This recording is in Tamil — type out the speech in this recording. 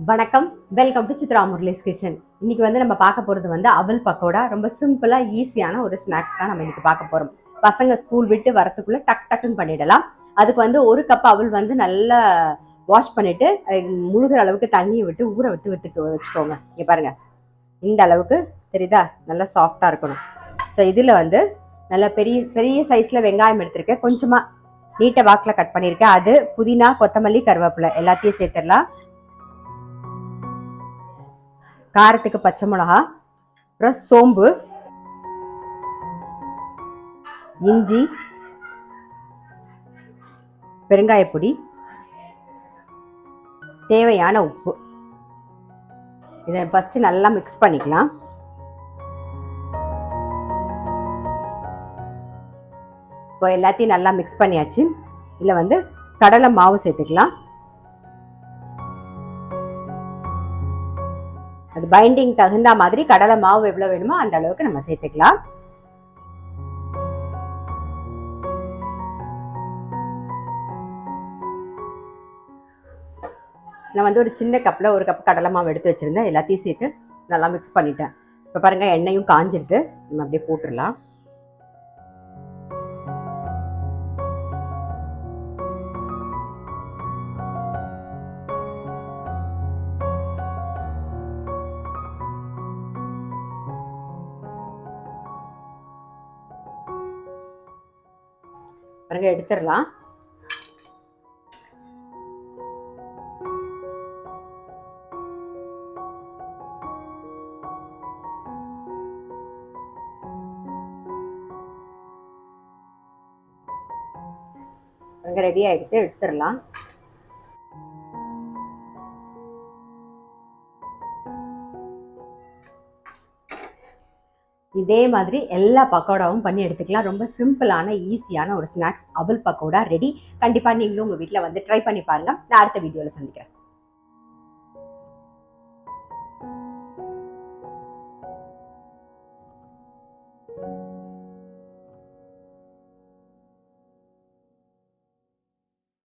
வணக்கம், welcome to Chitra Murali's kitchen. இன்னைக்கு நம்ம பார்க்க போகிறது அவல் பக்கோடா. ரொம்ப சிம்பிளாக ஈஸியான ஒரு ஸ்நாக்ஸ் தான் நம்ம இன்னைக்கு பார்க்க போகிறோம். பசங்க ஸ்கூல் விட்டு வரத்துக்குள்ளே டக்குன்னு பண்ணிடலாம். அதுக்கு ஒரு கப் அவல் நல்லா வாஷ் பண்ணிவிட்டு முழுகிற அளவுக்கு தண்ணியை விட்டு ஊற விட்டு வச்சுக்கோங்க. இங்கே பாருங்கள், இந்த அளவுக்கு தெரியுதா, நல்லா சாஃப்டாக இருக்கணும். ஸோ இதில் நல்லா பெரிய பெரிய சைஸில் வெங்காயம் எடுத்திருக்கேன், கொஞ்சமாக நீட்டை வாக்கில் கட் பண்ணியிருக்கேன். அது புதினா, கொத்தமல்லி, கருவேப்பிலை எல்லாத்தையும் சேர்த்துடலாம். காரத்துக்கு பச்சை மிளகா, அப்புறம் சோம்பு, இஞ்சி, பெருங்காயப்பொடி, தேவையான உப்பு. இதை ஃபர்ஸ்ட் நல்லா மிக்ஸ் பண்ணிக்கலாம். இப்போ எல்லாத்தையும் நல்லா மிக்ஸ் பண்ணியாச்சு. இதில் கடலை மாவு சேர்த்துக்கலாம். அது பைண்டிங் தகுந்த மாதிரி கடலை மாவு எவ்வளவு வேணுமோ அந்த அளவுக்கு நம்ம சேர்த்துக்கலாம். நான் ஒரு சின்ன கப்பில் ஒரு கப் கடலை மாவு எடுத்து வச்சிருந்தேன். எல்லாத்தையும் சேர்த்து நல்லா மிக்ஸ் பண்ணிட்டேன். இப்போ பாருங்க, எண்ணெயும் காஞ்சிருது. நம்ம அப்படியே போட்டுடலாம். பாருங்க, எடுத்துடலாம். ரெடி ஆயிடுத்து, எடுத்துடலாம். இதே மாதிரி எல்லா பக்கோடாவும் பண்ணி எடுத்துக்கலாம். ரொம்ப சிம்பிளான ஈஸியான ஒரு ஸ்நாக்ஸ் அவல் பக்கோடா ரெடி. கண்டிப்பாக நீங்களும் உங்கள் வீட்டில் ட்ரை பண்ணி பாருங்கள். நான் அடுத்த வீடியோவில் சந்திக்கிறேன்.